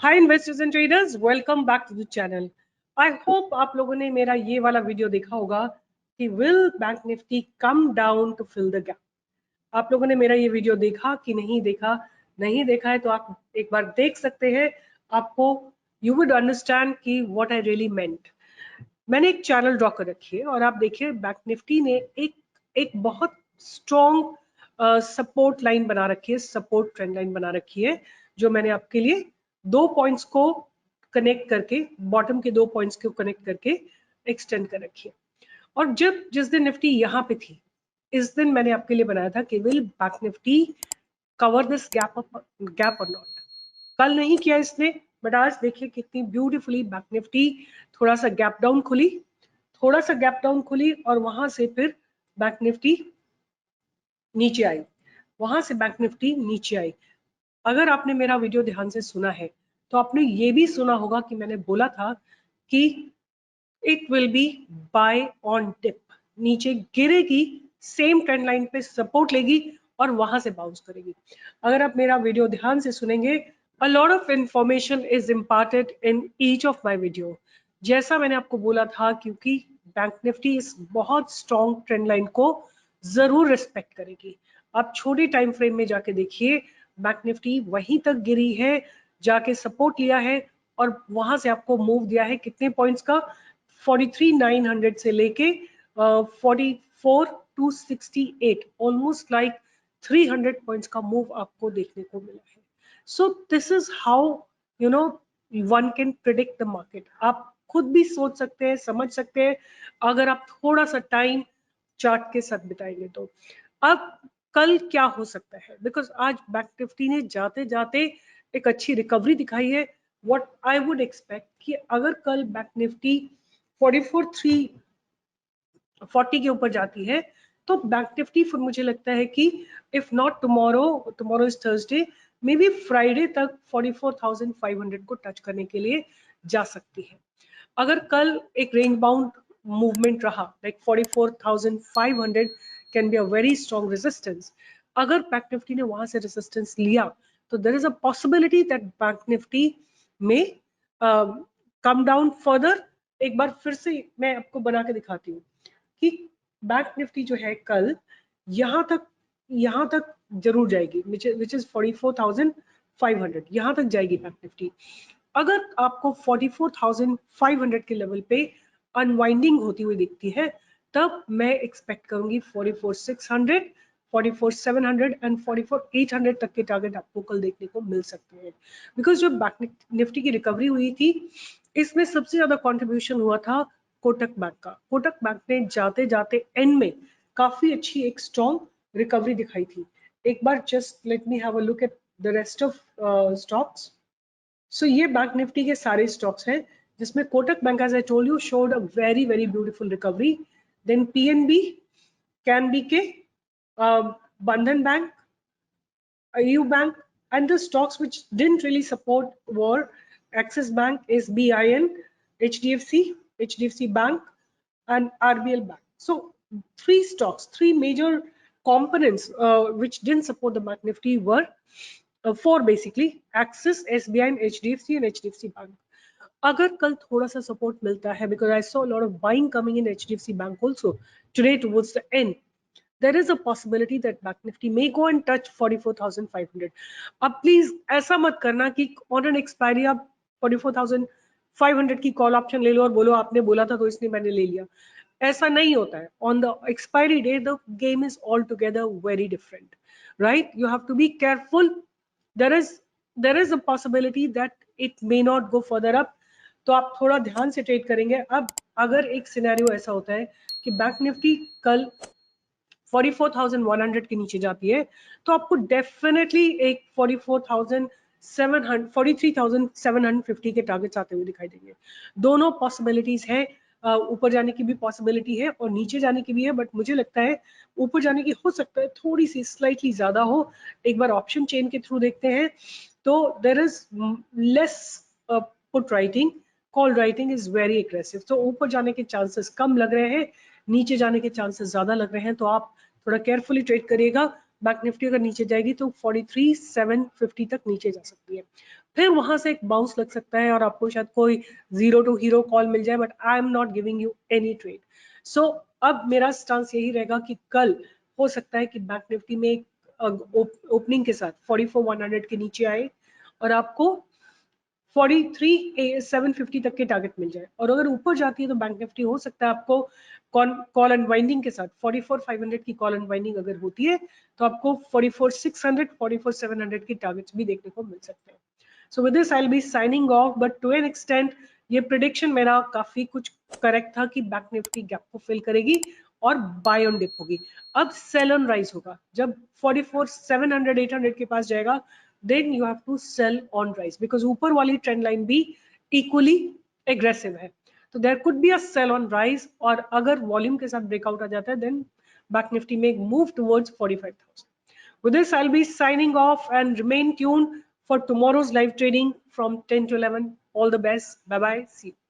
Hi investors and traders, welcome back to the channel. I hope आप लोगों ने मेरा ये वाला वीडियो देखा होगा कि will Bank Nifty come down to fill the gap. आप लोगों ने मेरा ये वीडियो देखा कि नहीं देखा? नहीं देखा है तो आप एक बार देख सकते हैं। आपको यू वुड अंडरस्टैंड कि व्हाट आई रियली मेंट। मैंने एक चैनल ड्रॉ कर रखी है और आप देखिए बैंक निफ्टी ने एक बहुत स्ट्रॉन्ग सपोर्ट लाइन बना रखी है, सपोर्ट ट्रेंड लाइन बना रखी है, जो मैंने आपके लिए दो पॉइंट्स को कनेक्ट करके, बॉटम के दो पॉइंट्स को कनेक्ट करके एक्सटेंड कर रखी है। और जब जिस दिन निफ्टी यहाँ पे थी, इस दिन मैंने आपके लिए बनाया था कि will Bank Nifty cover this gap और नॉट। कल नहीं किया इसने, बट आज देखिए कितनी ब्यूटीफुली बैंक निफ्टी थोड़ा सा गैप डाउन खुली, थोड़ा सा गैप डाउन खुली और वहां से फिर बैंक निफ्टी नीचे आई, वहां से बैंक निफ्टी नीचे आई। अगर आपने मेरा वीडियो ध्यान से सुना है तो आपने ये भी सुना होगा कि मैंने बोला था कि it will be buy on dip, नीचे गिरेगी, सेम ट्रेंड लाइन पे सपोर्ट लेगी और वहां से बाउंस करेगी। अगर आप मेरा वीडियो ध्यान से सुनेंगे, a lot of information is imparted in each of my video. जैसा मैंने आपको बोला था, क्योंकि बैंक निफ्टी इस बहुत स्ट्रॉन्ग ट्रेंड लाइन को जरूर रिस्पेक्ट करेगी। आप छोटे टाइम फ्रेम में जाके देखिए, बैंक निफ्टी वहीं तक गिरी है, जाके सपोर्ट लिया है और वहां से आपको मूव दिया है कितने पॉइंट्स का, 43,900 से लेके 44,268, ऑलमोस्ट लाइक 300 पॉइंट्स का मूव आपको देखने को मिला है। So this is how you know one can predict the market. आप खुद भी सोच सकते हैं, समझ सकते हैं, अगर आप थोड़ा सा टाइम चार्ट के साथ बिताएंगे तो। अब कल क्या हो सकता है, बिकॉज आज बैंक निफ्टी ने जाते जाते एक अच्छी रिकवरी दिखाई है। व्हाट आई वुड एक्सपेक्ट कि अगर कल बैंक निफ्टी 44,340 के ऊपर जाती है तो बैंक निफ्टी फिर मुझे लगता है कि if not tomorrow, tomorrow is Thursday, may be Friday तक 44,500 को टच करने के लिए जा सकती है। अगर कल एक रेंज बाउंड मूवमेंट रहा, like 44,500 can be a very strong resistance. अगर बैंक निफ्टी ने वहां से रेजिस्टेंस लिया तो there is a possibility that Bank Nifty में कम डाउन फर्दर। एक बार फिर से मैं आपको बना के दिखाती हूँ कि बैंक निफ्टी जो है कल यहाँ तक जरूर जाएगी, विच इज 44,500, यहाँ तक जाएगी बैंक निफ्टी। अगर आपको 44,500 के लेवल पे अनवाइंडिंग होती हुई दिखती है, तब मैं एक्सपेक्ट करूंगी 44,600, 44,700 एंड 44,800 तक के टारगेट आपको कल देखने को मिल सकते हैं। बिकॉज जब बैंक निफ्टी की रिकवरी हुई थी, इसमें सबसे ज्यादा कंट्रीब्यूशन हुआ था कोटक बैंक का। कोटक बैंक ने जाते जाते एंड में काफी अच्छी एक स्ट्रॉन्ग रिकवरी दिखाई थी। एक बार just let me have a look at the rest of stocks. So ये बैंक निफ्टी के सारे स्टॉक्स हैं जिसमें Kotak bank, as I told you, showed a very very beautiful recovery. Then PNB, CANBK, Bandhan bank, AU Bank, and the stocks which didn't really support were Axis Bank, SBIN, HDFC Bank, and RBL Bank. So three stocks, three major components which didn't support the Bank Nifty were four basically: Axis, SBI, and HDFC, and HDFC Bank. अगर कल थोड़ा सा support मिलता है, because I saw a lot of buying coming in HDFC Bank also today towards the end, there is a possibility that Bank Nifty may go and touch 44,500. अब please ऐसा मत करना कि ऑन एन एक्सपायरी आप 44,500 की call option ले लो और बोलो आपने बोला था तो इसलिए मैंने ले लिया। ऐसा नहीं होता है। On the expiry day the game is altogether very different, right? You have to be careful. there is a possibility that it may not go further up, तो आप थोड़ा ध्यान से ट्रेड करेंगे। अब अगर एक सिनेरियो ऐसा होता है कि बैंक निफ्टी कल 44,100 के नीचे जाती है, तो आपको डेफिनेटली एक 43,750 के टारगेट्स आते हुए दिखाई देंगे। दोनों पॉसिबिलिटीज है, ऊपर जाने की भी पॉसिबिलिटी है और नीचे जाने की भी है, बट मुझे लगता है ऊपर जाने की हो सकता है थोड़ी सी स्लाइटली ज्यादा हो। एक बार ऑप्शन चेन के थ्रू देखते हैं तो there is less put writing, call writing is very aggressive. तो ऊपर जाने के चांसेस कम लग रहे हैं, नीचे जाने के चांसेस ज्यादा लग रहे हैं, तो आप थोड़ा केयरफुली ट्रेड करिएगा। बैंक निफ्टी अगर नीचे जाएगी तो 43,750 तक नीचे जा सकती है। फिर वहां से एक बाउंस लग सकता है और आपको शायद कोई 0 टू हीरो कॉल मिल जाए, but I am not giving you any trade. So अब मेरा स्टांस यही रहेगा कि कल हो सकता है कि बैंक निफ्टी में एक ओपनिंग के साथ 44,100 के नीचे आए और आपको 43,750 तक के टारगेट मिल जाए, और अगर ऊपर जाती है तो बैंक निफ्टी हो सकता है आपको कॉल एंड वाइंडिंग के साथ 44,500 की कॉल एंड वाइंडिंग अगर होती है तो आपको 44,600 44,700 की टारगेट्स भी देखने को मिल सकते हैं। So with this I will be signing off, but to an extent ये प्रिडिक्शन मेरा काफी कुछ करेक्ट था कि बैंक निफ्टी गैप को फिल करेगी और बाय ऑन डिप होगी। अब सेल ऑन राइज होगा जब 44,700 800 के पास जाएगा, then you have to sell on rise because ऊपर वाली ट्रेंड लाइन भी equally aggressive है, तो there could be a sell on rise, और अगर वॉल्यूम के साथ ब्रेकआउट आ जाता है then back nifty may move towards 45,000. With this I'll be signing off and remain tuned for tomorrow's live trading from 10 to 11. All the best. Bye bye. See you.